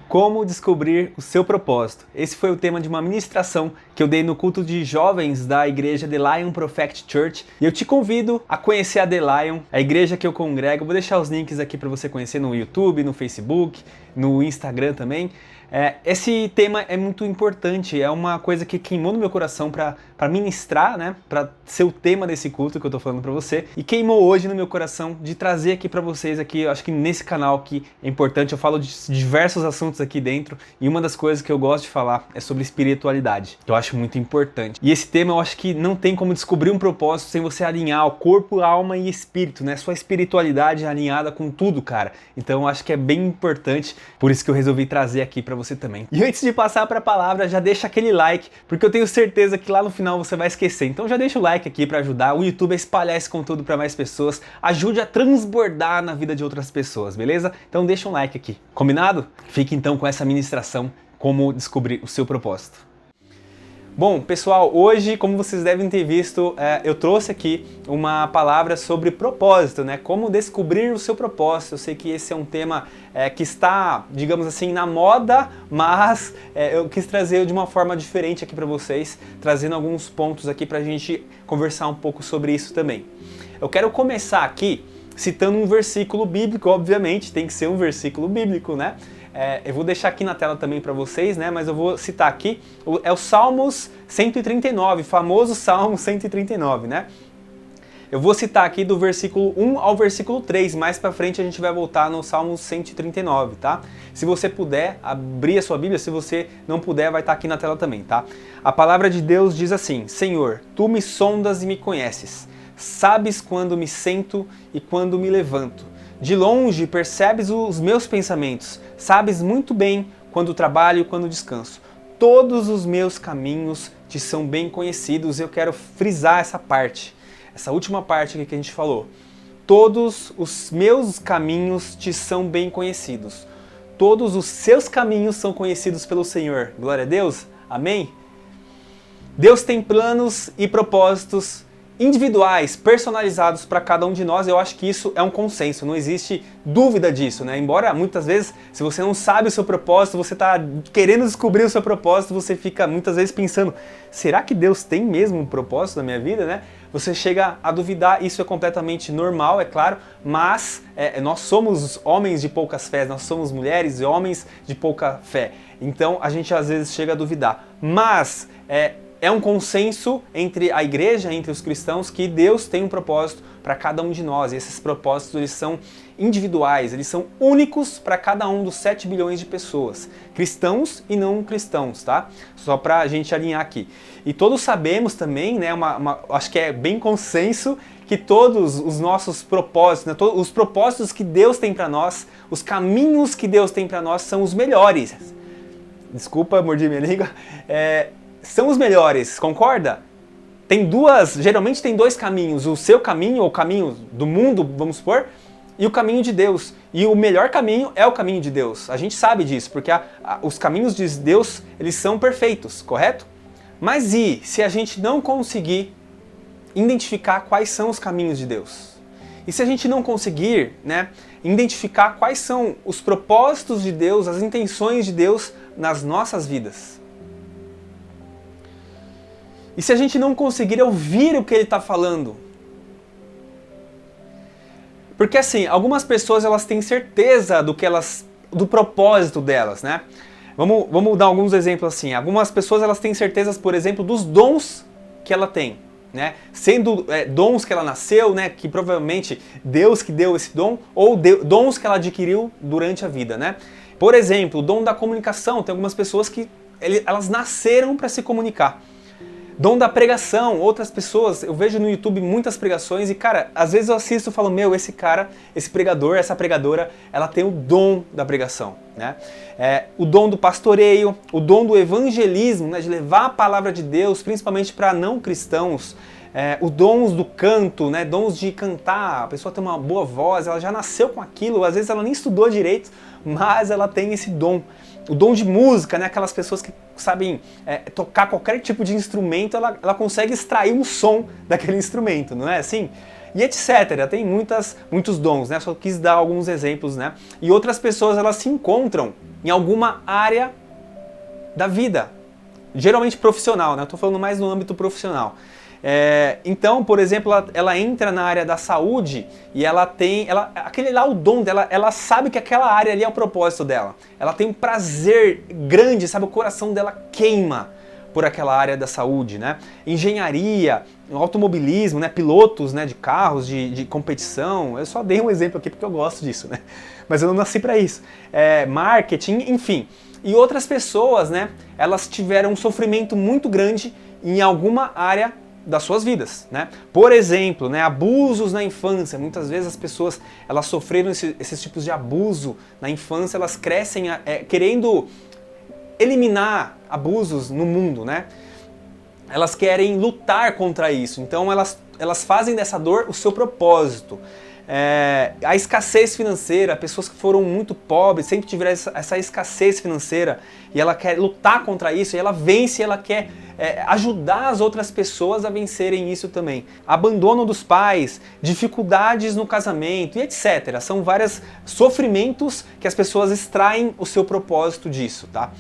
Como descobrir o seu propósito? Esse foi o tema de uma ministração que eu dei no culto de jovens da igreja The Lion Prophetic Church. E eu te convido a conhecer a The Lion, a igreja que eu congrego. Vou deixar os links aqui para você conhecer no YouTube, no Facebook, no Instagram também. Esse tema é muito importante, é uma coisa que queimou no meu coração para ministrar, né? Para ser o tema desse culto que eu tô falando para você. E queimou hoje no meu coração de trazer aqui para vocês aqui, eu acho que nesse canal que é importante, eu falo de diversos assuntos aqui dentro, e uma das coisas que eu gosto de falar é sobre espiritualidade, que eu acho muito importante. E esse tema eu acho que não tem como descobrir um propósito sem você alinhar o corpo, alma e espírito, né? Sua espiritualidade alinhada com tudo, cara. Então eu acho que é bem importante, por isso que eu resolvi trazer aqui para você também. E antes de passar para a palavra, já deixa aquele like, porque eu tenho certeza que lá no final você vai esquecer. Então já deixa o like aqui para ajudar o YouTube a espalhar esse conteúdo para mais pessoas, ajude a transbordar na vida de outras pessoas, beleza? Então deixa um like aqui. Combinado? Fique então com essa ministração, como descobrir o seu propósito. Bom, pessoal, hoje, como vocês devem ter visto, eu trouxe aqui uma palavra sobre propósito, né? Como descobrir o seu propósito. Eu sei que esse é um tema que está, digamos assim, na moda, mas eu quis trazer de uma forma diferente aqui para vocês, trazendo alguns pontos aqui para a gente conversar um pouco sobre isso também. Eu quero começar aqui citando um versículo bíblico, obviamente, tem que ser um versículo bíblico, né? Eu vou deixar aqui na tela também para vocês, né? Mas eu vou citar aqui, é o Salmos 139, famoso Salmo 139, né? Eu vou citar aqui do versículo 1 ao versículo 3, mais para frente a gente vai voltar no Salmo 139, tá? Se você puder, abrir a sua Bíblia, se você não puder, vai estar aqui na tela também, tá? A palavra de Deus diz assim: Senhor, Tu me sondas e me conheces, sabes quando me sento e quando me levanto. De longe percebes os meus pensamentos, sabes muito bem quando trabalho e quando descanso. Todos os meus caminhos te são bem conhecidos. Eu quero frisar essa parte, essa última parte aqui que a gente falou. Todos os meus caminhos te são bem conhecidos. Todos os seus caminhos são conhecidos pelo Senhor. Glória a Deus. Amém? Deus tem planos e propósitos individuais, personalizados para cada um de nós. Eu acho que isso é um consenso, não existe dúvida disso, né? Embora muitas vezes, se você não sabe o seu propósito, você está querendo descobrir o seu propósito, você fica muitas vezes pensando, será que Deus tem mesmo um propósito na minha vida, né? Você chega a duvidar, isso é completamente normal, é claro, mas nós somos homens de poucas fés, nós somos mulheres e homens de pouca fé, então a gente às vezes chega a duvidar, mas é um consenso entre a igreja, entre os cristãos, que Deus tem um propósito para cada um de nós. E esses propósitos, eles são individuais, eles são únicos para cada um dos 7 bilhões de pessoas. Cristãos e não cristãos, tá? Só para a gente alinhar aqui. E todos sabemos também, né, acho que é bem consenso, que todos os nossos propósitos, né, os propósitos que Deus tem para nós, os caminhos que Deus tem para nós são os melhores. Desculpa, mordi minha língua. São os melhores, concorda? Geralmente tem dois caminhos, o seu caminho, ou o caminho do mundo, vamos supor, e o caminho de Deus. E o melhor caminho é o caminho de Deus. A gente sabe disso, porque os caminhos de Deus, eles são perfeitos, correto? Mas e se a gente não conseguir identificar quais são os caminhos de Deus? E se a gente não conseguir, né, identificar quais são os propósitos de Deus, as intenções de Deus nas nossas vidas? E se a gente não conseguir ouvir o que ele está falando? Porque assim, algumas pessoas elas têm certeza do propósito delas, né? Vamos dar alguns exemplos assim. Algumas pessoas elas têm certeza, por exemplo, dos dons que ela tem, né? Sendo dons que ela nasceu, né? Que provavelmente Deus que deu esse dom, ou dons que ela adquiriu durante a vida, né? Por exemplo, o dom da comunicação. Tem algumas pessoas que elas nasceram para se comunicar. Dom da pregação, outras pessoas, eu vejo no YouTube muitas pregações e, cara, às vezes eu assisto e falo, meu, esse cara, esse pregador, essa pregadora, ela tem o dom da pregação, né? O dom do pastoreio, o dom do evangelismo, né, de levar a palavra de Deus, principalmente para não cristãos, os dons do canto, né, dons de cantar, a pessoa tem uma boa voz, ela já nasceu com aquilo, às vezes ela nem estudou direito, mas ela tem esse dom. O dom de música, né? Aquelas pessoas que sabem tocar qualquer tipo de instrumento, ela consegue extrair um som daquele instrumento, não é assim? E etc. Tem muitos dons, né? Só quis dar alguns exemplos, né? E outras pessoas, elas se encontram em alguma área da vida, geralmente profissional, né? Eu tô falando mais no âmbito profissional. Então, por exemplo, ela entra na área da saúde e aquele lá, o dom dela, ela sabe que aquela área ali é o propósito dela. Ela tem um prazer grande, sabe? O coração dela queima por aquela área da saúde, né? Engenharia, automobilismo, né? Pilotos, né? De carros, de competição. Eu só dei um exemplo aqui porque eu gosto disso, né? Mas eu não nasci para isso. Marketing, enfim. E outras pessoas, né? Elas tiveram um sofrimento muito grande em alguma área das suas vidas, né? Por exemplo, né, abusos na infância. Muitas vezes as pessoas, elas sofreram esses tipos de abuso na infância, elas crescem querendo eliminar abusos no mundo, né? Elas querem lutar contra isso, então elas fazem dessa dor o seu propósito. A escassez financeira, pessoas que foram muito pobres, sempre tiveram essa escassez financeira e ela quer lutar contra isso, e ela vence, ela quer ajudar as outras pessoas a vencerem isso também. Abandono dos pais, dificuldades no casamento e etc. São vários sofrimentos que as pessoas extraem o seu propósito disso, tá?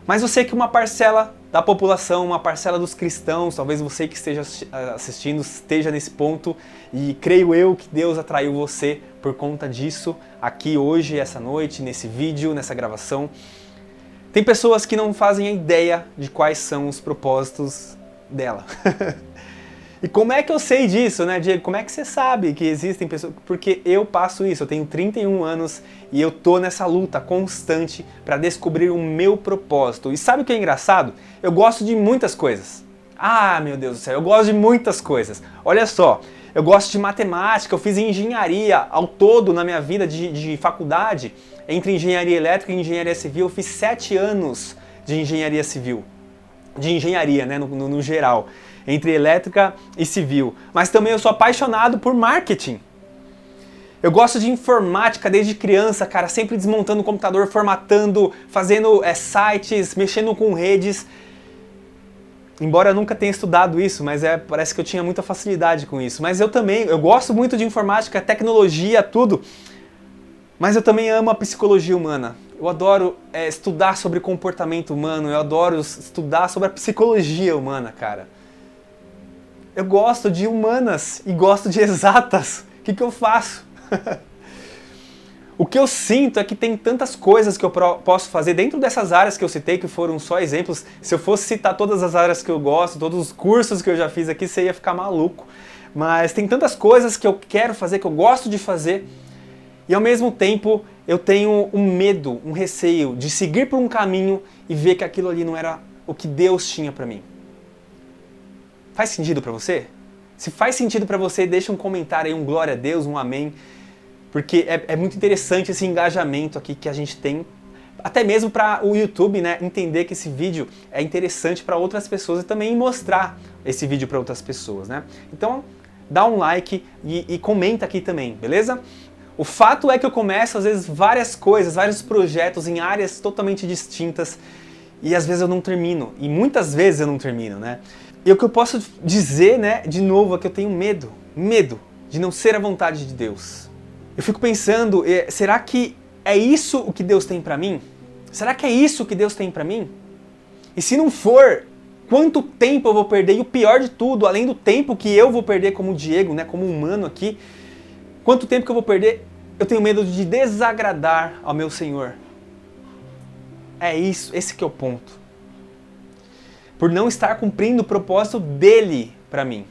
Mas eu sei que uma parcela da população, uma parcela dos cristãos, talvez você que esteja assistindo esteja nesse ponto, e creio eu que Deus atraiu você por conta disso, aqui hoje, essa noite, nesse vídeo, nessa gravação. Tem pessoas que não fazem a ideia de quais são os propósitos dela. E como é que eu sei disso, né, Diego? Como é que você sabe que existem pessoas? Porque eu passo isso, eu tenho 31 anos e eu tô nessa luta constante para descobrir o meu propósito. E sabe o que é engraçado? Eu gosto de muitas coisas. Ah, meu Deus do céu, eu gosto de muitas coisas. Olha só, eu gosto de matemática, eu fiz engenharia ao todo na minha vida de faculdade. Entre engenharia elétrica e engenharia civil, eu fiz 7 anos de engenharia civil. De engenharia, né, no geral. Entre elétrica e civil. Mas também eu sou apaixonado por marketing. Eu gosto de informática desde criança, cara, sempre desmontando o computador, formatando, fazendo sites, mexendo com redes. Embora eu nunca tenha estudado isso, mas parece que eu tinha muita facilidade com isso. Mas eu gosto muito de informática, tecnologia, tudo. Mas eu também amo a psicologia humana. Eu adoro estudar sobre comportamento humano, eu adoro estudar sobre a psicologia humana, cara. Eu gosto de humanas e gosto de exatas. O que eu faço? O que eu sinto é que tem tantas coisas que eu posso fazer dentro dessas áreas que eu citei, que foram só exemplos. Se eu fosse citar todas as áreas que eu gosto, todos os cursos que eu já fiz aqui, você ia ficar maluco. Mas tem tantas coisas que eu quero fazer, que eu gosto de fazer, e ao mesmo tempo eu tenho um medo, um receio de seguir por um caminho e ver que aquilo ali não era o que Deus tinha pra mim. Faz sentido pra você? Se faz sentido pra você, deixa um comentário aí, um glória a Deus, um amém, porque é muito interessante esse engajamento aqui que a gente tem, até mesmo para o YouTube, né, entender que esse vídeo é interessante para outras pessoas e também mostrar esse vídeo para outras pessoas, né? Então, dá um like e comenta aqui também, beleza? O fato é que eu começo, às vezes, várias coisas, vários projetos em áreas totalmente distintas e às vezes eu não termino, e muitas vezes eu não termino, né? E o que eu posso dizer, né, de novo, é que eu tenho medo de não ser a vontade de Deus. Eu fico pensando, será que é isso o que Deus tem pra mim? Será que é isso que Deus tem pra mim? E se não for, quanto tempo eu vou perder? E o pior de tudo, além do tempo que eu vou perder como Diego, né, como humano aqui, quanto tempo que eu vou perder? Eu tenho medo de desagradar ao meu Senhor. É isso, esse que é o ponto. Por não estar cumprindo o propósito dele pra mim.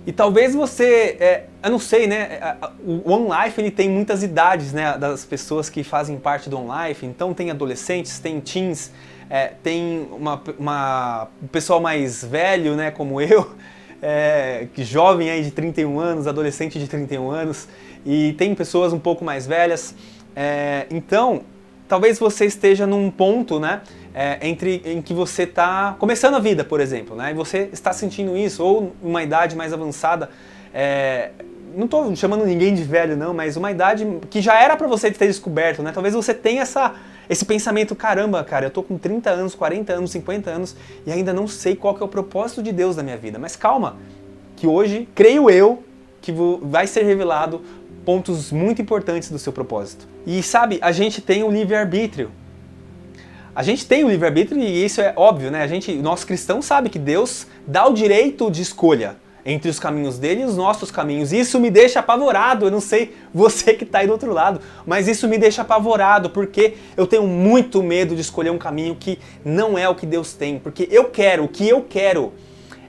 E talvez você, eu não sei, né, o OnLife ele tem muitas idades, né, das pessoas que fazem parte do OnLife, então tem adolescentes, tem teens, tem um pessoal mais velho, né, como eu, jovem aí de 31 anos, adolescente de 31 anos, e tem pessoas um pouco mais velhas, então talvez você esteja num ponto, né, em que você está começando a vida, por exemplo, né, e você está sentindo isso, ou uma idade mais avançada, não estou chamando ninguém de velho não, mas uma idade que já era para você ter descoberto, né, talvez você tenha esse pensamento, caramba, cara, eu tô com 30 anos, 40 anos, 50 anos e ainda não sei qual que é o propósito de Deus na minha vida, mas calma, que hoje, creio eu, que vai ser revelado pontos muito importantes do seu propósito. E sabe, a gente tem o livre-arbítrio. A gente tem o livre-arbítrio e isso é óbvio, né? Nós cristãos sabe que Deus dá o direito de escolha entre os caminhos dele e os nossos caminhos. Isso me deixa apavorado, eu não sei você que está aí do outro lado, mas isso me deixa apavorado porque eu tenho muito medo de escolher um caminho que não é o que Deus tem. Porque o que eu quero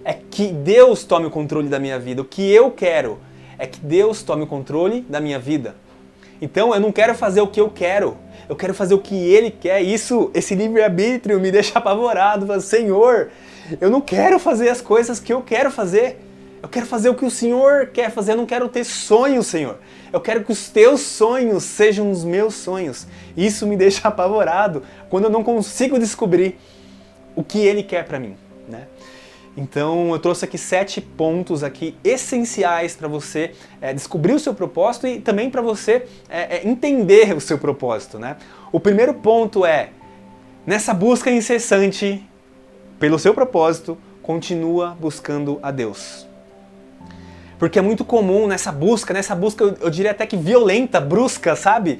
é que Deus tome o controle da minha vida. O que eu quero é que Deus tome o controle da minha vida. Então eu não quero fazer o que eu quero fazer o que Ele quer. Esse livre-arbítrio me deixa apavorado. Falo, Senhor, eu não quero fazer as coisas que eu quero fazer. Eu quero fazer o que o Senhor quer fazer, eu não quero ter sonhos, Senhor. Eu quero que os teus sonhos sejam os meus sonhos. Isso me deixa apavorado quando eu não consigo descobrir o que Ele quer para mim, né? Então eu trouxe aqui 7 pontos aqui essenciais para você descobrir o seu propósito e também para você entender o seu propósito, né? O primeiro ponto é, nessa busca incessante pelo seu propósito, continua buscando a Deus. Porque é muito comum nessa busca eu diria até que violenta, brusca, sabe?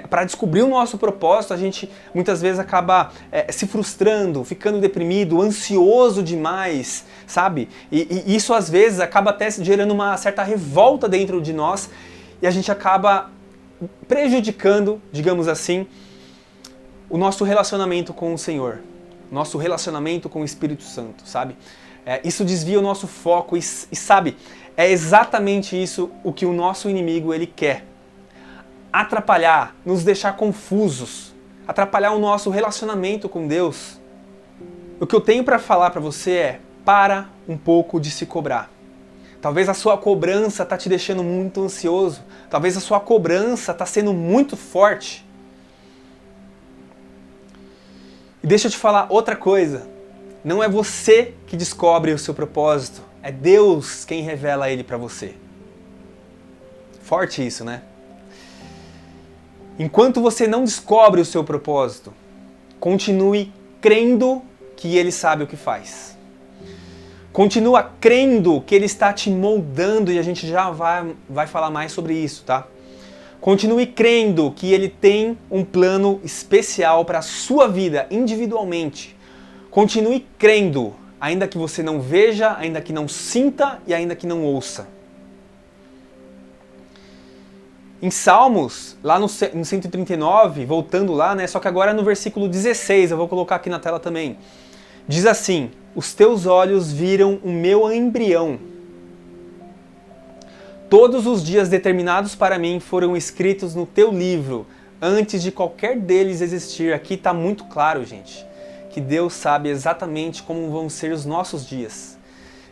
Para descobrir o nosso propósito, a gente muitas vezes acaba se frustrando, ficando deprimido, ansioso demais, sabe? E isso às vezes acaba até gerando uma certa revolta dentro de nós e a gente acaba prejudicando, digamos assim, o nosso relacionamento com o Senhor, nosso relacionamento com o Espírito Santo, sabe? Isso desvia o nosso foco e sabe, é exatamente isso o que o nosso inimigo ele quer. Atrapalhar, nos deixar confusos, atrapalhar o nosso relacionamento com Deus. O que eu tenho para falar para você é, para um pouco de se cobrar. Talvez a sua cobrança está te deixando muito ansioso, talvez a sua cobrança está sendo muito forte. E deixa eu te falar outra coisa, não é você que descobre o seu propósito, é Deus quem revela ele para você. Forte isso, né? Enquanto você não descobre o seu propósito, continue crendo que Ele sabe o que faz. Continua crendo que Ele está te moldando e a gente já vai falar mais sobre isso, tá? Continue crendo que Ele tem um plano especial para a sua vida, individualmente. Continue crendo, ainda que você não veja, ainda que não sinta e ainda que não ouça. Em Salmos, lá no 139, voltando lá, né, só que agora no versículo 16, eu vou colocar aqui na tela também. Diz assim, os teus olhos viram o meu embrião. Todos os dias determinados para mim foram escritos no teu livro, antes de qualquer deles existir. Aqui está muito claro, gente, que Deus sabe exatamente como vão ser os nossos dias.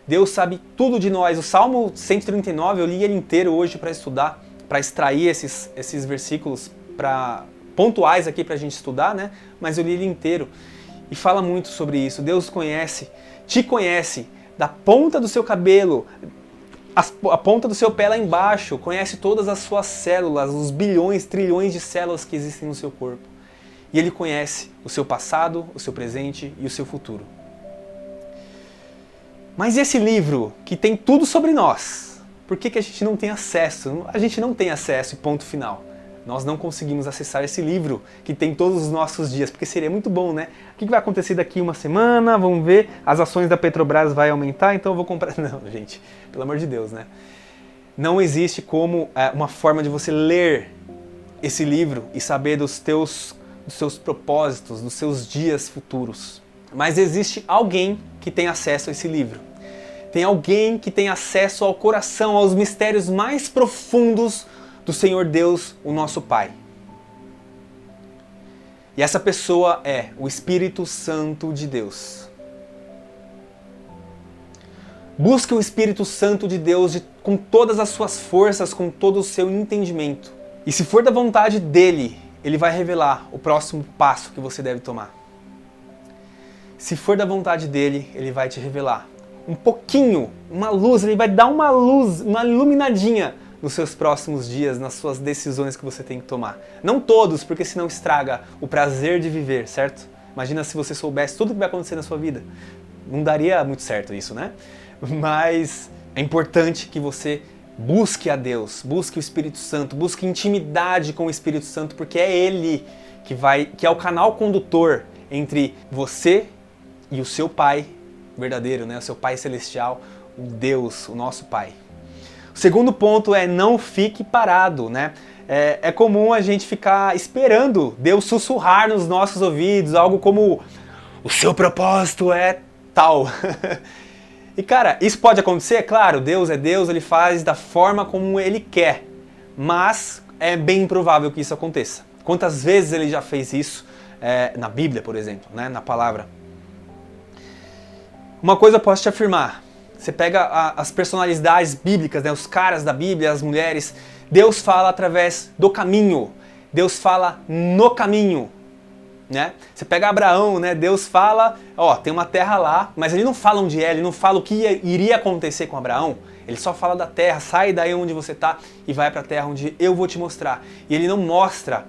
Deus sabe tudo de nós. O Salmo 139, eu li ele inteiro hoje para estudar, para extrair esses versículos pontuais aqui para a gente estudar, né? Mas eu li ele inteiro e fala muito sobre isso. Deus te conhece da ponta do seu cabelo, a ponta do seu pé lá embaixo, conhece todas as suas células, os bilhões, trilhões de células que existem no seu corpo. E Ele conhece o seu passado, o seu presente e o seu futuro. Mas esse livro, que tem tudo sobre nós, por que a gente não tem acesso? A gente não tem acesso e ponto final. Nós não conseguimos acessar esse livro que tem todos os nossos dias, porque seria muito bom, né? O que vai acontecer daqui uma semana? Vamos ver, as ações da Petrobras vai aumentar, então eu vou comprar... Não, gente, pelo amor de Deus, né? Não existe como uma forma de você ler esse livro e saber dos seus propósitos, dos seus dias futuros. Mas existe alguém que tem acesso a esse livro. Tem alguém que tem acesso ao coração, aos mistérios mais profundos do Senhor Deus, o nosso Pai. E essa pessoa é o Espírito Santo de Deus. Busque o Espírito Santo de Deus com todas as suas forças, com todo o seu entendimento. E se for da vontade dele, ele vai revelar o próximo passo que você deve tomar. Se for da vontade dele, ele vai te revelar um pouquinho, uma luz, ele vai dar uma luz, uma iluminadinha nos seus próximos dias, nas suas decisões que você tem que tomar. Não todos, porque senão estraga o prazer de viver, certo? Imagina se você soubesse tudo o que vai acontecer na sua vida. Não daria muito certo isso, né? Mas é importante que você Busque a Deus, busque o Espírito Santo, busque intimidade com o Espírito Santo, porque é Ele que é o canal condutor entre você e o seu Pai verdadeiro, né? O seu Pai celestial, o Deus, o nosso Pai. O segundo ponto é não fique parado, né? É comum a gente ficar esperando Deus sussurrar nos nossos ouvidos, algo como o seu propósito é tal. E cara, isso pode acontecer? Claro, Deus é Deus, Ele faz da forma como Ele quer, mas é bem improvável que isso aconteça. Quantas vezes Ele já fez isso na Bíblia, por exemplo, né? Na palavra. Uma coisa eu posso te afirmar, você pega as personalidades bíblicas, né? Os caras da Bíblia, as mulheres, Deus fala através do caminho, Deus fala no caminho. Né? Você pega Abraão, né? Deus fala, ó, tem uma terra lá, mas ele não fala onde é, ele não fala o que iria acontecer com Abraão, ele só fala da terra, sai daí onde você está e vai para a terra onde eu vou te mostrar. E ele não mostra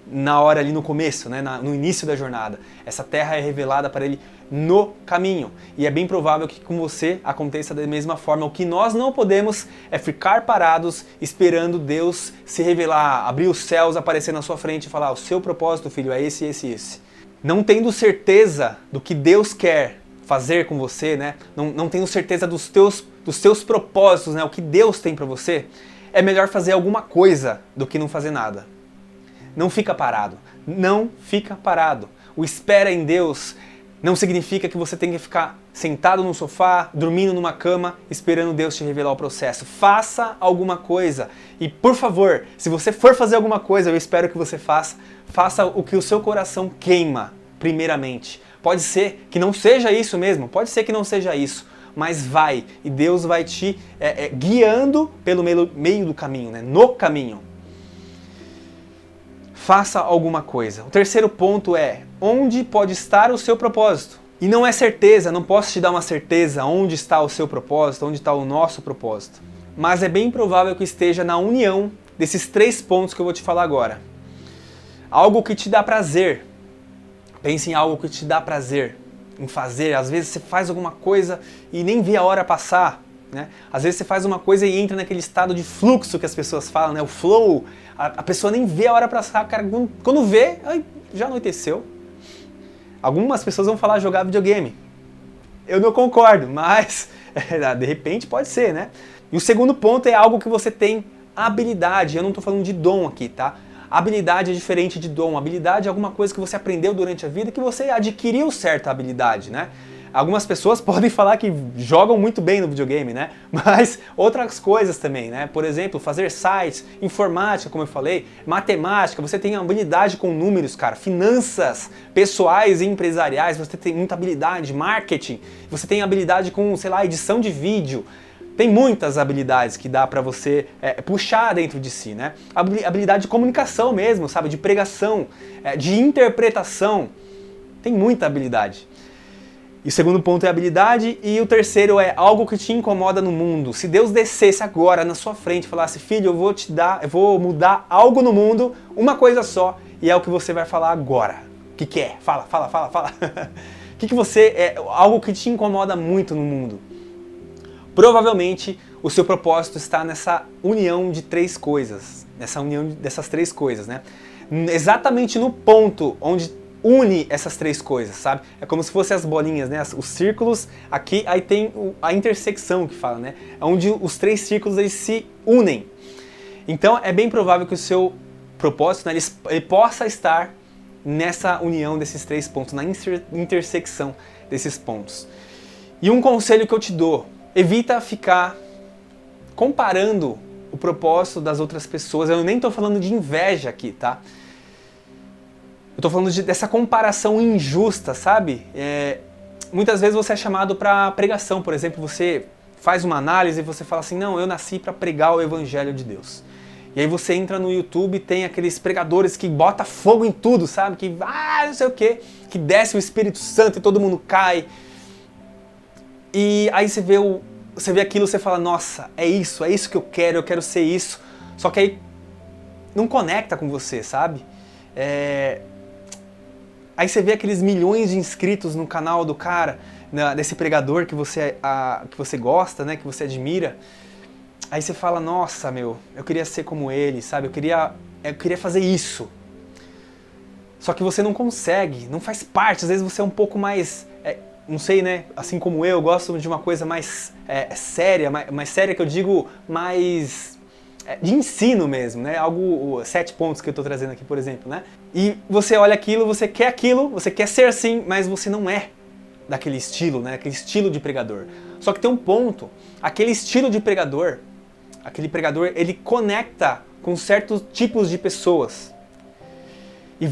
na hora ali no começo, né? No início da jornada. Essa terra é revelada para ele no caminho. E é bem provável que com você aconteça da mesma forma. O que nós não podemos é ficar parados esperando Deus se revelar, abrir os céus, aparecer na sua frente e falar: o seu propósito, filho, é esse, esse, esse. Não tendo certeza do que Deus quer fazer com você, né? Não tendo certeza dos teus propósitos, né? O que Deus tem para você, é melhor fazer alguma coisa do que não fazer nada. Não fica parado. Não fica parado. O espera em Deus não significa que você tem que ficar sentado no sofá, dormindo numa cama, esperando Deus te revelar o processo. Faça alguma coisa. E por favor, se você for fazer alguma coisa, eu espero que você faça o que o seu coração queima, primeiramente. Pode ser que não seja isso mesmo, pode ser que não seja isso, mas vai. E Deus vai te guiando pelo meio do caminho, né? No caminho. Faça alguma coisa. O terceiro ponto é: onde pode estar o seu propósito? E não é certeza, não posso te dar uma certeza onde está o seu propósito, onde está o nosso propósito. Mas é bem provável que esteja na união desses 3 pontos que eu vou te falar agora. Algo que te dá prazer. Pense em algo que te dá prazer em fazer. Às vezes você faz alguma coisa e nem vê a hora passar. Né? Às vezes você faz uma coisa e entra naquele estado de fluxo que as pessoas falam, né? O flow, a pessoa nem vê a hora passar, cara, quando vê, já anoiteceu. Algumas pessoas vão falar jogar videogame. Eu não concordo, mas de repente pode ser, né? E o segundo ponto é algo que você tem habilidade. Eu não estou falando de dom aqui, tá? Habilidade é diferente de dom. Habilidade é alguma coisa que você aprendeu durante a vida, que você adquiriu certa habilidade, né? Algumas pessoas podem falar que jogam muito bem no videogame, né? Mas outras coisas também, né? Por exemplo, fazer sites, informática, como eu falei, matemática, você tem habilidade com números, cara, finanças pessoais e empresariais, você tem muita habilidade, marketing, você tem habilidade com, sei lá, edição de vídeo. Tem muitas habilidades que dá pra você puxar dentro de si, né? Habilidade de comunicação mesmo, sabe? De pregação, de interpretação. Tem muita habilidade. E o segundo ponto é habilidade, e o terceiro é algo que te incomoda no mundo. Se Deus descesse agora na sua frente e falasse: filho, eu vou mudar algo no mundo, uma coisa só, e é o que você vai falar agora. O que é? Fala. O que você é algo que te incomoda muito no mundo? Provavelmente o seu propósito está nessa união de 3 coisas, nessa união dessas 3 coisas, né? Exatamente no ponto onde une essas 3 coisas, sabe? É como se fossem as bolinhas, né? Os círculos aqui, aí tem a intersecção que fala, né? É onde os 3 círculos eles se unem. Então é bem provável que o seu propósito, né, ele possa estar nessa união desses 3 pontos, na intersecção desses pontos. E um conselho que eu te dou: evita ficar comparando o propósito das outras pessoas. Eu nem estou falando de inveja aqui, tá? Eu tô falando dessa comparação injusta, sabe? Muitas vezes você é chamado para pregação, por exemplo, você faz uma análise e você fala assim: não, eu nasci para pregar o Evangelho de Deus. E aí você entra no YouTube e tem aqueles pregadores que botam fogo em tudo, sabe? Que não sei o quê, que desce o Espírito Santo e todo mundo cai. E aí você vê aquilo e você fala: nossa, é isso que eu quero ser isso. Só que aí não conecta com você, sabe? Aí você vê aqueles milhões de inscritos no canal do cara, desse pregador que você gosta, né, que você admira. Aí você fala, nossa, eu queria ser como ele, sabe? Eu queria fazer isso. Só que você não consegue, não faz parte. Às vezes você é um pouco mais, não sei, né? Assim como eu gosto de uma coisa mais séria, mais séria que eu digo, mais de ensino mesmo, né? 7 pontos que eu tô trazendo aqui, por exemplo, né? E você olha aquilo, você quer ser assim, mas você não é daquele estilo, né? Aquele estilo de pregador. Só que tem um ponto, aquele estilo de pregador, ele conecta com certos tipos de pessoas. E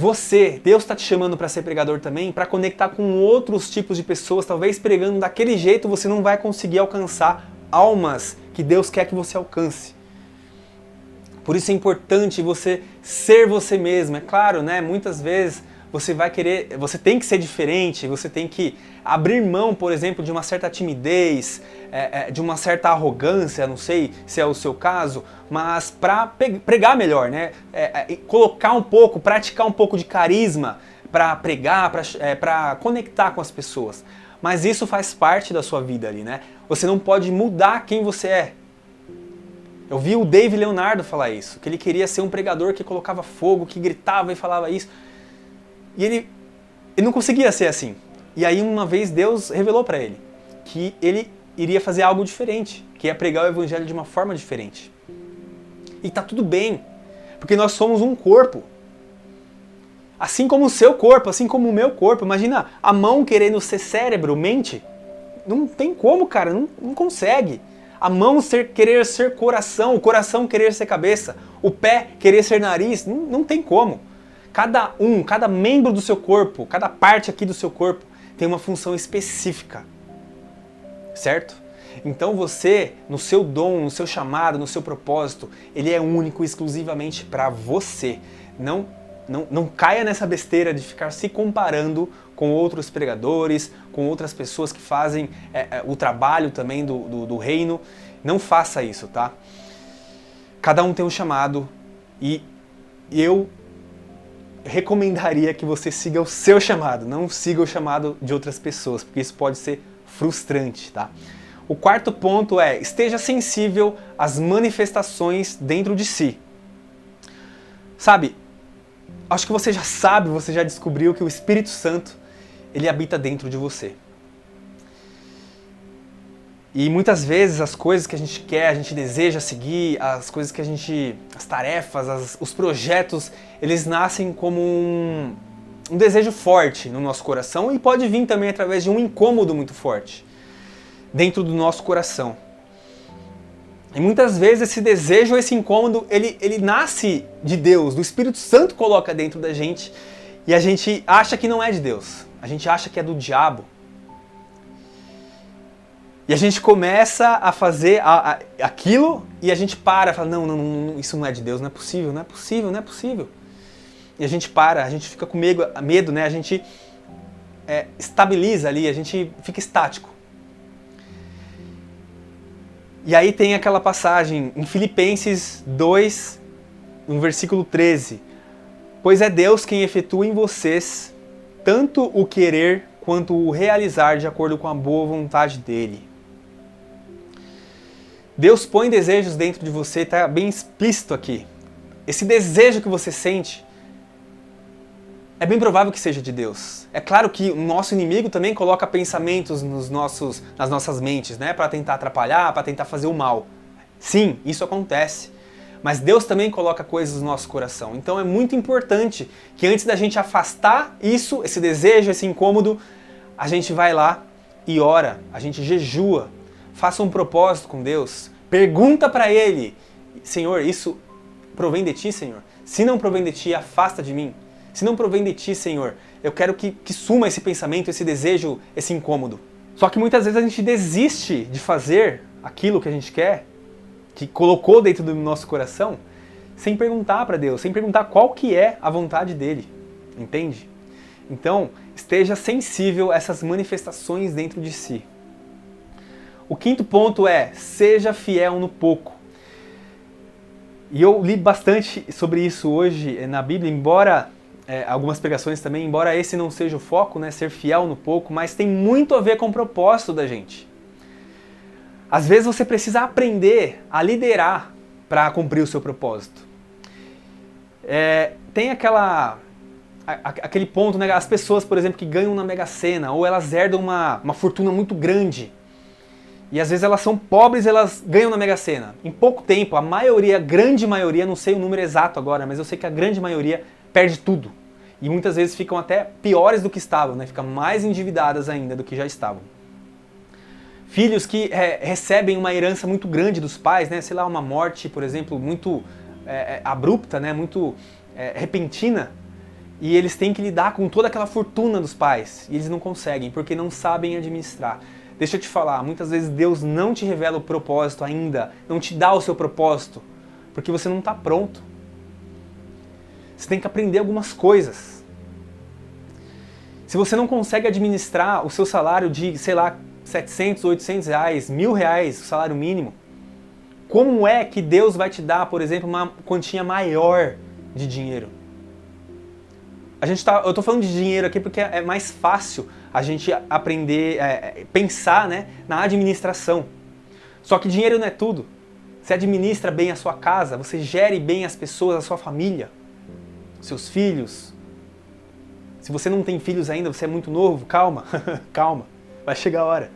Deus está te chamando para ser pregador também, para conectar com outros tipos de pessoas. Talvez pregando daquele jeito você não vai conseguir alcançar almas que Deus quer que você alcance. Por isso é importante você ser você mesmo. É claro, né? Muitas vezes você tem que ser diferente, você tem que abrir mão, por exemplo, de uma certa timidez, de uma certa arrogância, não sei se é o seu caso, mas para pregar melhor, né? Colocar um pouco, praticar um pouco de carisma para pregar, para conectar com as pessoas. Mas isso faz parte da sua vida ali, né? Você não pode mudar quem você é. Eu vi o Dave Leonardo falar isso, que ele queria ser um pregador que colocava fogo, que gritava e falava isso. E ele não conseguia ser assim. E aí uma vez Deus revelou para ele que ele iria fazer algo diferente, que ia pregar o evangelho de uma forma diferente. E tá tudo bem, porque nós somos um corpo. Assim como o seu corpo, assim como o meu corpo. Imagina a mão querendo ser cérebro, mente. Não tem como, cara, não consegue. A mão querer ser coração, o coração querer ser cabeça, o pé querer ser nariz, não tem como. Cada membro do seu corpo, cada parte aqui do seu corpo tem uma função específica, certo? Então você, no seu dom, no seu chamado, no seu propósito, ele é único exclusivamente para você. Não caia nessa besteira de ficar se comparando com outros pregadores, com outras pessoas que fazem o trabalho também do reino. Não faça isso, tá? Cada um tem um chamado e eu recomendaria que você siga o seu chamado, não siga o chamado de outras pessoas, porque isso pode ser frustrante, tá? O quarto ponto é, esteja sensível às manifestações dentro de si. Sabe, acho que você já sabe, você já descobriu que o Espírito Santo, ele habita dentro de você. E muitas vezes as coisas que a gente quer, a gente deseja seguir, as coisas que as tarefas, os projetos, eles nascem como um desejo forte no nosso coração e pode vir também através de um incômodo muito forte dentro do nosso coração. E muitas vezes esse desejo, esse incômodo, ele nasce de Deus, do Espírito Santo coloca dentro da gente e a gente acha que não é de Deus, a gente acha que é do diabo. E a gente começa a fazer aquilo e a gente para, fala, não, isso não é de Deus, não é possível, não é possível, não é possível. E a gente para, a gente fica com medo, né? A gente estabiliza ali, a gente fica estático. E aí tem aquela passagem em Filipenses 2, no versículo 13. Pois é Deus quem efetua em vocês tanto o querer quanto o realizar de acordo com a boa vontade dele. Deus põe desejos dentro de você, está bem explícito aqui. Esse desejo que você sente, é bem provável que seja de Deus. É claro que o nosso inimigo também coloca pensamentos nas nossas mentes, né, para tentar atrapalhar, para tentar fazer o mal. Sim, isso acontece. Mas Deus também coloca coisas no nosso coração. Então é muito importante que antes da gente afastar isso, esse desejo, esse incômodo, a gente vai lá e ora, a gente jejua. Faça um propósito com Deus, pergunta para Ele, Senhor, isso provém de Ti, Senhor? Se não provém de Ti, afasta de mim. Se não provém de Ti, Senhor, eu quero que suma esse pensamento, esse desejo, esse incômodo. Só que muitas vezes a gente desiste de fazer aquilo que a gente quer, que colocou dentro do nosso coração, sem perguntar para Deus, sem perguntar qual que é a vontade dEle, entende? Então, esteja sensível a essas manifestações dentro de si. O quinto ponto é, seja fiel no pouco. E eu li bastante sobre isso hoje na Bíblia, embora algumas pregações também, embora esse não seja o foco, né, ser fiel no pouco, mas tem muito a ver com o propósito da gente. Às vezes você precisa aprender a liderar para cumprir o seu propósito. Tem aquele ponto, né? As pessoas, por exemplo, que ganham na Mega Sena, ou elas herdam uma fortuna muito grande, e às vezes elas são pobres, elas ganham na Mega Sena. Em pouco tempo, a grande maioria, não sei o número exato agora, mas eu sei que a grande maioria perde tudo. E muitas vezes ficam até piores do que estavam, né? Ficam mais endividadas ainda do que já estavam. Filhos que recebem uma herança muito grande dos pais, né? Sei lá, uma morte, por exemplo, muito abrupta, né? Muito repentina, e eles têm que lidar com toda aquela fortuna dos pais, e eles não conseguem, porque não sabem administrar. Deixa eu te falar, muitas vezes Deus não te revela o propósito ainda, não te dá o seu propósito, porque você não está pronto. Você tem que aprender algumas coisas. Se você não consegue administrar o seu salário de, sei lá, 700, 800 reais, R$1.000, o salário mínimo, como é que Deus vai te dar, por exemplo, uma quantia maior de dinheiro? Eu tô falando de dinheiro aqui porque é mais fácil a gente aprender, pensar, né, na administração. Só que dinheiro não é tudo. Você administra bem a sua casa, você gere bem as pessoas, a sua família, seus filhos. Se você não tem filhos ainda, você é muito novo, calma, calma, vai chegar a hora.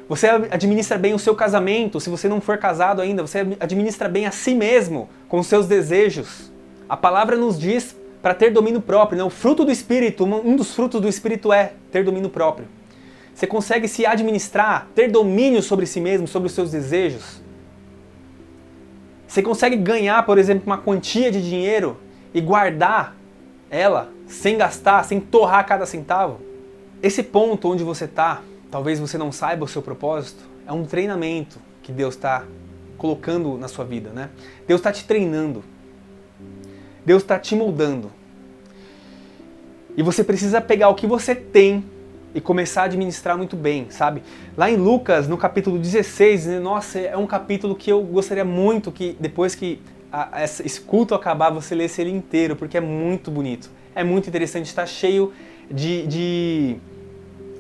Você administra bem o seu casamento, se você não for casado ainda, você administra bem a si mesmo, com os seus desejos. A palavra nos diz para ter domínio próprio, né? O fruto do Espírito, um dos frutos do Espírito é ter domínio próprio. Você consegue se administrar, ter domínio sobre si mesmo, sobre os seus desejos. Você consegue ganhar, por exemplo, uma quantia de dinheiro e guardar ela sem gastar, sem torrar cada centavo. Esse ponto onde você está, talvez você não saiba o seu propósito, é um treinamento que Deus está colocando na sua vida, né? Deus está te treinando. Deus está te moldando. E você precisa pegar o que você tem e começar a administrar muito bem, sabe? Lá em Lucas, no capítulo 16, nossa, é um capítulo que eu gostaria muito que depois que esse culto acabar, você lesse ele inteiro, porque é muito bonito. É muito interessante, está cheio de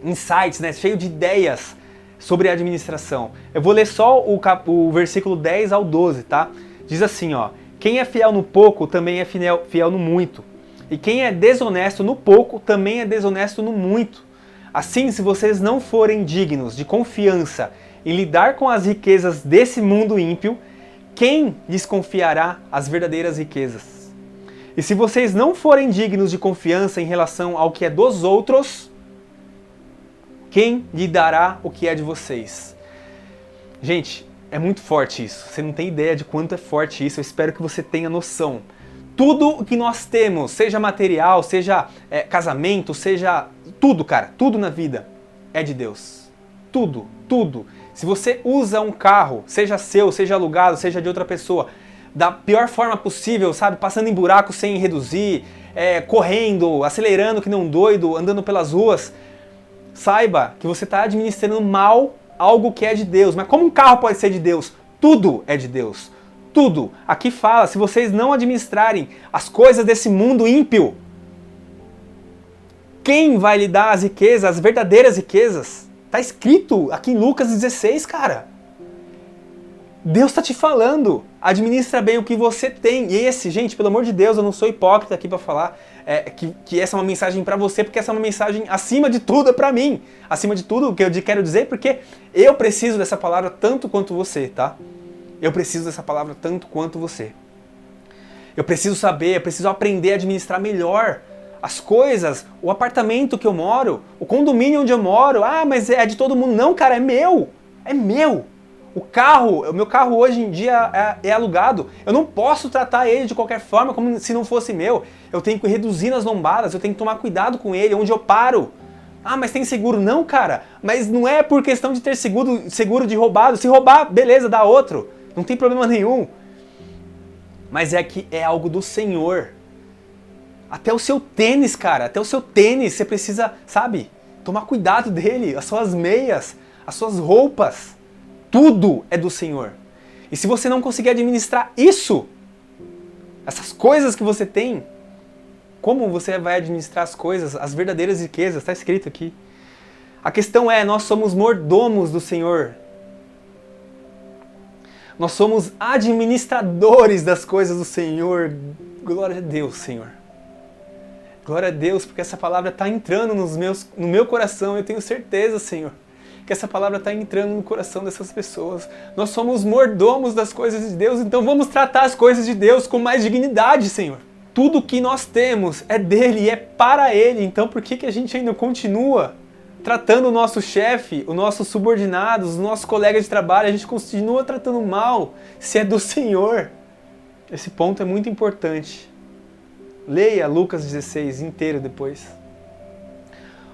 insights, né? Cheio de ideias sobre a administração. Eu vou ler só o versículo 10 ao 12, tá? Diz assim, ó: quem é fiel no pouco também é fiel no muito. E quem é desonesto no pouco também é desonesto no muito. Assim, se vocês não forem dignos de confiança em lidar com as riquezas desse mundo ímpio, quem lhes confiará as verdadeiras riquezas? E se vocês não forem dignos de confiança em relação ao que é dos outros, quem lhe dará o que é de vocês? Gente, é muito forte isso. Você não tem ideia de quanto é forte isso. Eu espero que você tenha noção. Tudo o que nós temos, seja material, seja casamento, seja tudo, cara, tudo na vida é de Deus. Tudo, tudo. Se você usa um carro, seja seu, seja alugado, seja de outra pessoa, da pior forma possível, sabe? Passando em buracos sem reduzir, correndo, acelerando que nem um doido, andando pelas ruas, saiba que você está administrando mal algo que é de Deus. Mas como um carro pode ser de Deus? Tudo é de Deus. Tudo. Aqui fala, se vocês não administrarem as coisas desse mundo ímpio, quem vai lhe dar as riquezas, as verdadeiras riquezas? Está escrito aqui em Lucas 16, cara. Deus está te falando. Administra bem o que você tem. E gente, pelo amor de Deus, eu não sou hipócrita aqui para falar que essa é uma mensagem para você, porque essa é uma mensagem, acima de tudo, é para mim. Acima de tudo, o que eu quero dizer, porque eu preciso dessa palavra tanto quanto você, tá? Eu preciso dessa palavra tanto quanto você. Eu preciso saber, eu preciso aprender a administrar melhor as coisas, o apartamento que eu moro, o condomínio onde eu moro. Ah, mas é de todo mundo. Não, cara, é meu. É meu. O meu carro hoje em dia é alugado. Eu não posso tratar ele de qualquer forma como se não fosse meu. Eu tenho que reduzir nas lombadas, eu tenho que tomar cuidado com ele, onde eu paro. Ah, mas tem seguro? Não, cara. Mas não é por questão de ter seguro de roubado. Se roubar, beleza, dá outro. Não tem problema nenhum. Mas é que é algo do Senhor. Até o seu tênis, cara. Até o seu tênis, você precisa, sabe? Tomar cuidado dele. As suas meias, as suas roupas. Tudo é do Senhor. E se você não conseguir administrar isso, essas coisas que você tem, como você vai administrar as coisas, as verdadeiras riquezas? Está escrito aqui. A questão é, nós somos mordomos do Senhor. Nós somos administradores das coisas do Senhor. Glória a Deus, Senhor. Glória a Deus, porque essa palavra está entrando no meu coração. Eu tenho certeza, Senhor, que essa palavra está entrando no coração dessas pessoas. Nós somos mordomos das coisas de Deus, então vamos tratar as coisas de Deus com mais dignidade, Senhor. Tudo que nós temos é dele e é para ele, então por que a gente ainda continua tratando o nosso chefe, os nossos subordinados, os nossos colegas de trabalho, a gente continua tratando mal se é do Senhor? Esse ponto é muito importante. Leia Lucas 16 inteiro depois.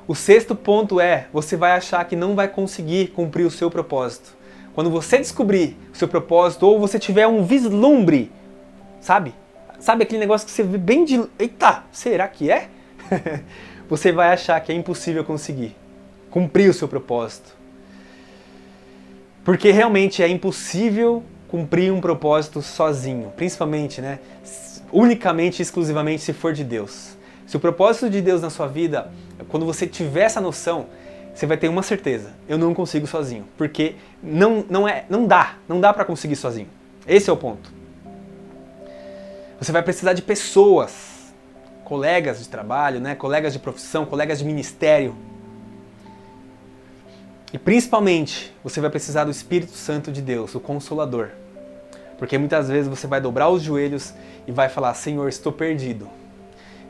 O sexto ponto é, você vai achar que não vai conseguir cumprir o seu propósito. Quando você descobrir o seu propósito, ou você tiver um vislumbre, sabe? Sabe aquele negócio que você vê bem de... Eita, será que é? Você vai achar que é impossível conseguir cumprir o seu propósito. Porque realmente é impossível cumprir um propósito sozinho. Principalmente, né? Unicamente, exclusivamente, se for de Deus. Se o propósito de Deus na sua vida, quando você tiver essa noção, você vai ter uma certeza: eu não consigo sozinho, porque não dá para conseguir sozinho. Esse é o ponto. Você vai precisar de pessoas, colegas de trabalho, né, colegas de profissão, colegas de ministério. E principalmente, você vai precisar do Espírito Santo de Deus, o Consolador. Porque muitas vezes você vai dobrar os joelhos e vai falar: Senhor, estou perdido.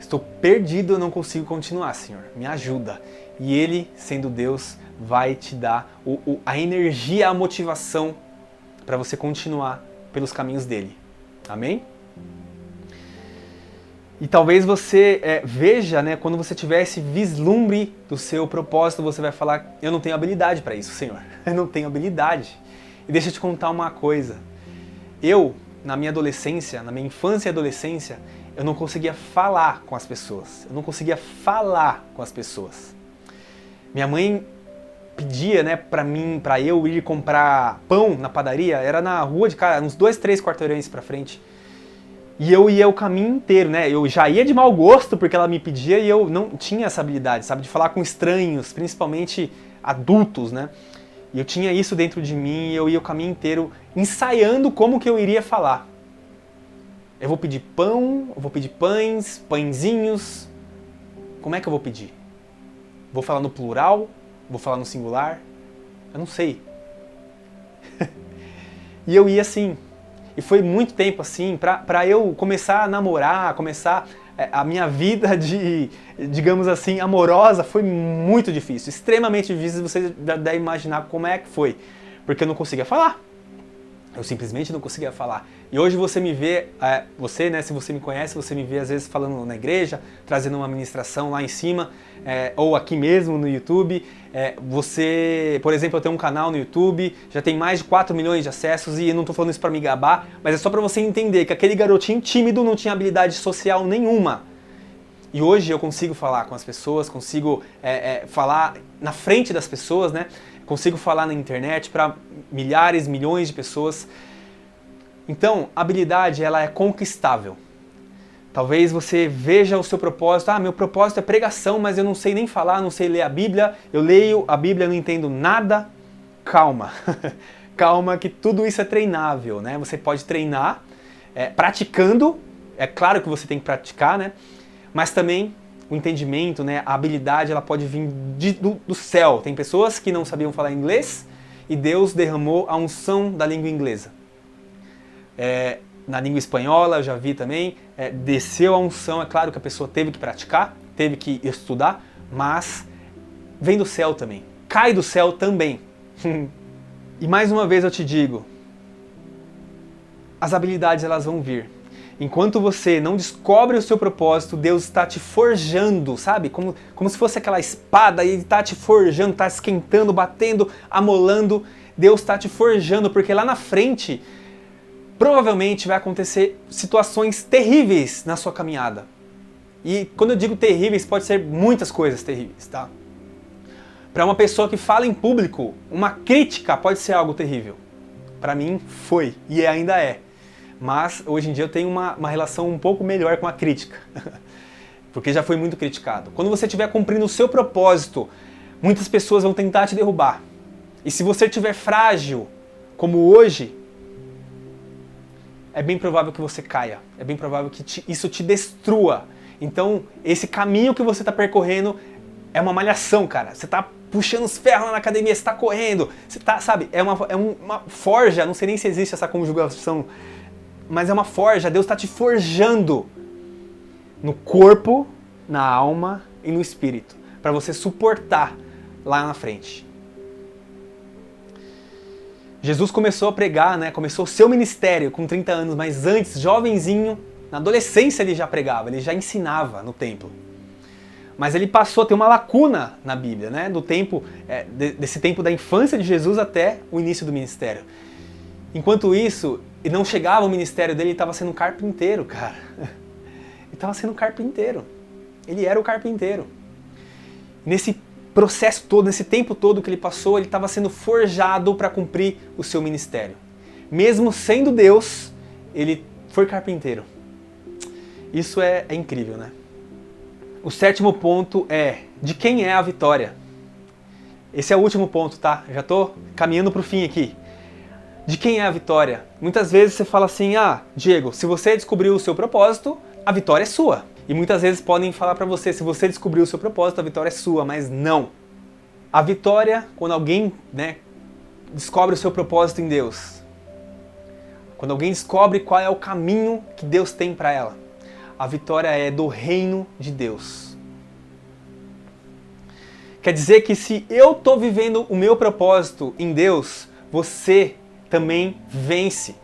Estou perdido, eu não consigo continuar, Senhor. Me ajuda. E Ele, sendo Deus, vai te dar a energia, a motivação para você continuar pelos caminhos dele. Amém? E talvez você veja, né, quando você tiver esse vislumbre do seu propósito, você vai falar: eu não tenho habilidade para isso, Senhor. Eu não tenho habilidade. E deixa eu te contar uma coisa. Eu, na minha adolescência, na minha infância e adolescência, eu não conseguia falar com as pessoas. Eu não conseguia falar com as pessoas. Minha mãe pedia, né, para eu ir comprar pão na padaria, era na rua de casa, uns 2, 3 quarteirões para frente. E eu ia o caminho inteiro, né? Eu já ia de mau gosto porque ela me pedia e eu não tinha essa habilidade, sabe? De falar com estranhos, principalmente adultos, né? E eu tinha isso dentro de mim e eu ia o caminho inteiro ensaiando como que eu iria falar. Eu vou pedir pão, eu vou pedir pães, pãezinhos. Como é que eu vou pedir? Vou falar no plural? Vou falar no singular? Eu não sei. E eu ia assim. E foi muito tempo assim, pra eu começar a namorar, começar a minha vida de, digamos assim, amorosa, foi muito difícil. Extremamente difícil, você já deve imaginar como é que foi. Porque eu não conseguia falar. Eu simplesmente não conseguia falar. E hoje você me vê, você, né, se você me conhece, você me vê às vezes falando na igreja, trazendo uma ministração lá em cima, ou aqui mesmo no YouTube. Você, por exemplo, eu tenho um canal no YouTube, já tem mais de 4 milhões de acessos e eu não estou falando isso para me gabar, mas é só para você entender que aquele garotinho tímido não tinha habilidade social nenhuma. E hoje eu consigo falar com as pessoas, consigo falar na frente das pessoas, né? Consigo falar na internet para milhares, milhões de pessoas. Então, a habilidade, ela é conquistável. Talvez você veja o seu propósito: meu propósito é pregação, mas eu não sei nem falar, não sei ler a Bíblia, eu leio a Bíblia, não entendo nada. Calma, calma, que tudo isso é treinável, né? Você pode treinar praticando, é claro que você tem que praticar, né? Mas também o entendimento, né, a habilidade, ela pode vir do céu. Tem pessoas que não sabiam falar inglês e Deus derramou a unção da língua inglesa. Na língua espanhola, eu já vi também, desceu a unção. É claro que a pessoa teve que praticar, teve que estudar, mas vem do céu também, cai do céu também. E mais uma vez eu te digo, as habilidades elas vão vir. Enquanto você não descobre o seu propósito, Deus está te forjando, sabe? Como se fosse aquela espada e Ele está te forjando, está esquentando, batendo, amolando. Deus está te forjando, porque lá na frente, provavelmente vai acontecer situações terríveis na sua caminhada. E quando eu digo terríveis, pode ser muitas coisas terríveis, tá? Para uma pessoa que fala em público, uma crítica pode ser algo terrível. Para mim, foi e ainda é. Mas hoje em dia eu tenho uma relação um pouco melhor com a crítica, porque já fui muito criticado. Quando você estiver cumprindo o seu propósito, muitas pessoas vão tentar te derrubar. E se você estiver frágil, como hoje, é bem provável que você caia. É bem provável que isso te destrua. Então, esse caminho que você está percorrendo é uma malhação, cara. Você está puxando os ferros lá na academia, você está correndo, você está, sabe, é uma forja, não sei nem se existe essa conjugação, mas é uma forja, Deus está te forjando no corpo, na alma e no espírito, para você suportar lá na frente. Jesus começou a pregar, né? Começou o seu ministério com 30 anos, mas antes, jovenzinho, na adolescência ele já pregava, ele já ensinava no templo. Mas ele passou a ter uma lacuna na Bíblia, né? Do tempo, desse tempo da infância de Jesus até o início do ministério. Enquanto isso, e não chegava o ministério dele, ele estava sendo carpinteiro, cara. Ele estava sendo carpinteiro. Ele era o carpinteiro. Nesse processo todo, nesse tempo todo que ele passou, ele estava sendo forjado para cumprir o seu ministério. Mesmo sendo Deus, ele foi carpinteiro. Isso é incrível, né? O sétimo ponto é, de quem é a vitória? Esse é o último ponto, tá? Já estou caminhando para o fim aqui. De quem é a vitória? Muitas vezes você fala assim, Diego, se você descobriu o seu propósito, a vitória é sua. E muitas vezes podem falar para você, se você descobriu o seu propósito, a vitória é sua, mas não. A vitória, quando alguém, né, descobre o seu propósito em Deus, quando alguém descobre qual é o caminho que Deus tem para ela, a vitória é do reino de Deus. Quer dizer que se eu estou vivendo o meu propósito em Deus, você também vence.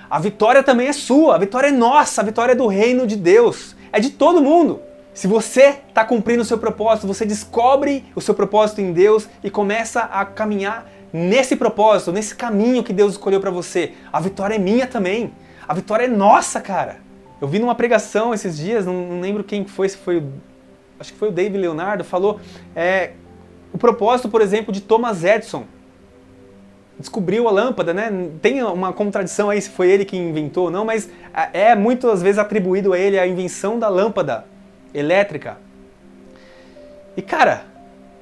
A vitória também é sua, a vitória é nossa, a vitória é do reino de Deus. É de todo mundo. Se você está cumprindo o seu propósito, você descobre o seu propósito em Deus e começa a caminhar nesse propósito, nesse caminho que Deus escolheu para você. A vitória é minha também. A vitória é nossa, cara. Eu vi numa pregação esses dias, não lembro quem foi, acho que foi o David Leonardo, falou o propósito, por exemplo, de Thomas Edison. Descobriu a lâmpada, né? Tem uma contradição aí se foi ele que inventou ou não, mas é muitas vezes atribuído a ele a invenção da lâmpada elétrica. E cara,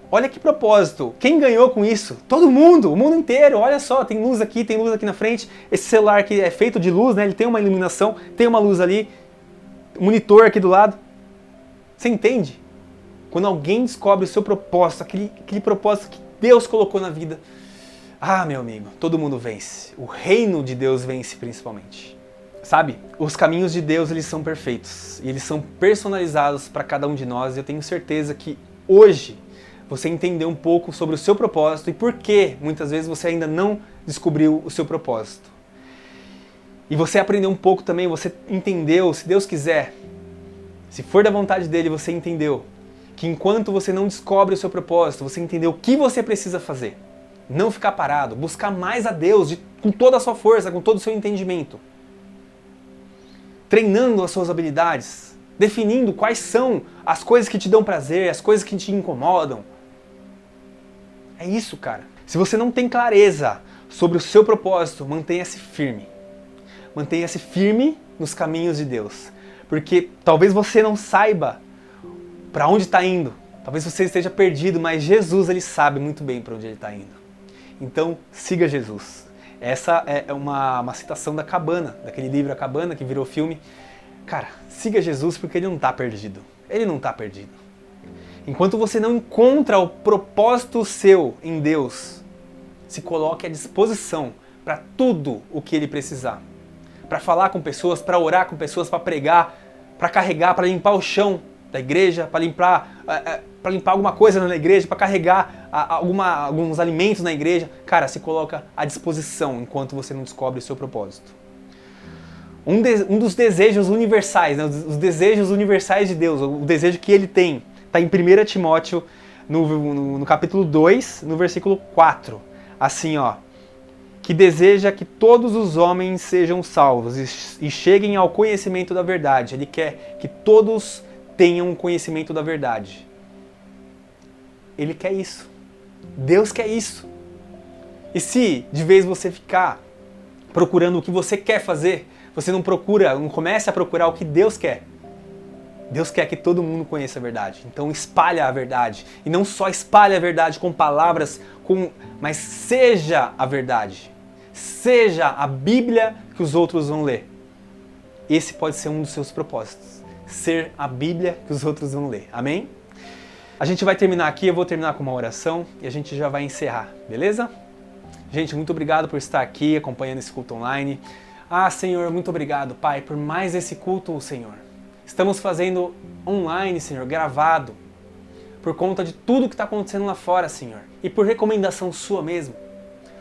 olha que propósito. Quem ganhou com isso? Todo mundo, o mundo inteiro. Olha só, tem luz aqui na frente. Esse celular que é feito de luz, né? Ele tem uma iluminação, tem uma luz ali, monitor aqui do lado. Você entende? Quando alguém descobre o seu propósito, aquele propósito que Deus colocou na vida, meu amigo, todo mundo vence. O reino de Deus vence principalmente. Sabe, os caminhos de Deus, eles são perfeitos. E eles são personalizados para cada um de nós. E eu tenho certeza que hoje você entendeu um pouco sobre o seu propósito e por que muitas vezes você ainda não descobriu o seu propósito. E você aprendeu um pouco também, você entendeu, se Deus quiser, se for da vontade dele, você entendeu que enquanto você não descobre o seu propósito, você entendeu o que você precisa fazer. Não ficar parado, buscar mais a Deus com toda a sua força, com todo o seu entendimento. Treinando as suas habilidades, definindo quais são as coisas que te dão prazer, as coisas que te incomodam. É isso, cara. Se você não tem clareza sobre o seu propósito, mantenha-se firme. Mantenha-se firme nos caminhos de Deus. Porque talvez você não saiba para onde está indo. Talvez você esteja perdido, mas Jesus, ele sabe muito bem para onde ele está indo. Então, siga Jesus. Essa é uma citação da Cabana, daquele livro A Cabana, que virou filme. Cara, siga Jesus porque ele não está perdido. Ele não está perdido. Enquanto você não encontra o propósito seu em Deus, se coloque à disposição para tudo o que ele precisar. Para falar com pessoas, para orar com pessoas, para pregar, para carregar, para limpar o chão da igreja, para limpar alguma coisa na igreja, para carregar alguns alimentos na igreja. Cara, se coloca à disposição enquanto você não descobre o seu propósito. Um dos desejos universais, né, os desejos universais de Deus, o desejo que ele tem, está em 1 Timóteo, no capítulo 2, no versículo 4. Assim, que deseja que todos os homens sejam salvos e cheguem ao conhecimento da verdade. Ele quer que todos tenham um conhecimento da verdade. Ele quer isso. Deus quer isso. E se, de vez você ficar procurando o que você quer fazer, você não começa a procurar o que Deus quer. Deus quer que todo mundo conheça a verdade. Então espalha a verdade. E não só espalha a verdade com palavras, mas seja a verdade. Seja a Bíblia que os outros vão ler. esse pode ser um dos seus propósitos. Ser a Bíblia que os outros vão ler. Amém? A gente vai terminar aqui, eu vou terminar com uma oração e a gente já vai encerrar, beleza? Gente, muito obrigado por estar aqui acompanhando esse culto online. Senhor, muito obrigado, Pai, por mais esse culto, Senhor. Estamos fazendo online, Senhor, gravado, por conta de tudo que está acontecendo lá fora, Senhor. E por recomendação sua mesmo.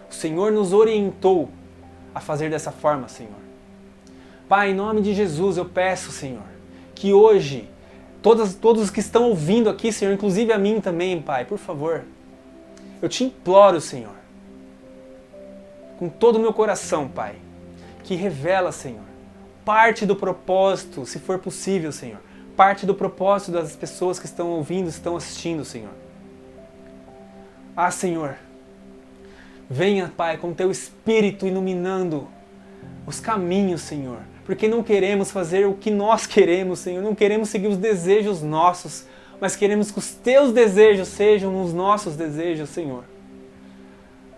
O Senhor nos orientou a fazer dessa forma, Senhor. Pai, em nome de Jesus, eu peço, Senhor, que hoje, todos os que estão ouvindo aqui, Senhor, inclusive a mim também, Pai, por favor, eu te imploro, Senhor, com todo o meu coração, Pai, que revela, Senhor, parte do propósito, se for possível, Senhor, parte do propósito das pessoas que estão ouvindo, estão assistindo, Senhor. Senhor, venha, Pai, com teu Espírito iluminando os caminhos, Senhor, porque não queremos fazer o que nós queremos, Senhor, não queremos seguir os desejos nossos, mas queremos que os teus desejos sejam os nossos desejos, Senhor.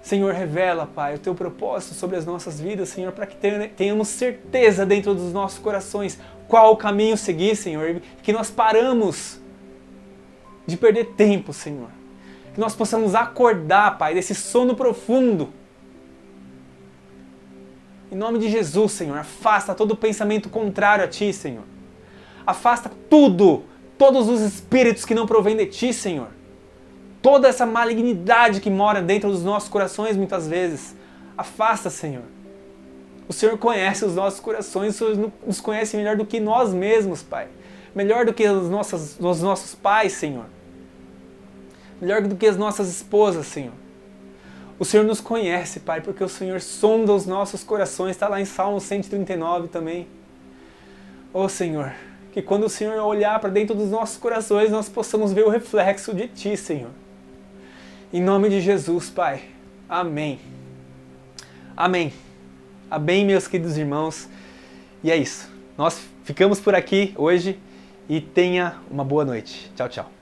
Senhor, revela, Pai, o teu propósito sobre as nossas vidas, Senhor, para que tenhamos certeza dentro dos nossos corações qual o caminho seguir, Senhor, e que nós paramos de perder tempo, Senhor. Que nós possamos acordar, Pai, desse sono profundo. Em nome de Jesus, Senhor, afasta todo pensamento contrário a Ti, Senhor. Afasta todos os espíritos que não provêm de Ti, Senhor. Toda essa malignidade que mora dentro dos nossos corações muitas vezes. Afasta, Senhor. O Senhor conhece os nossos corações, o Senhor nos conhece melhor do que nós mesmos, Pai. Melhor do que os nossos pais, Senhor. Melhor do que as nossas esposas, Senhor. O Senhor nos conhece, Pai, porque o Senhor sonda os nossos corações. Está lá em Salmo 139 também. Senhor, que quando o Senhor olhar para dentro dos nossos corações, nós possamos ver o reflexo de Ti, Senhor. Em nome de Jesus, Pai. Amém. Amém. Amém, meus queridos irmãos. E é isso. Nós ficamos por aqui hoje e tenha uma boa noite. Tchau, tchau.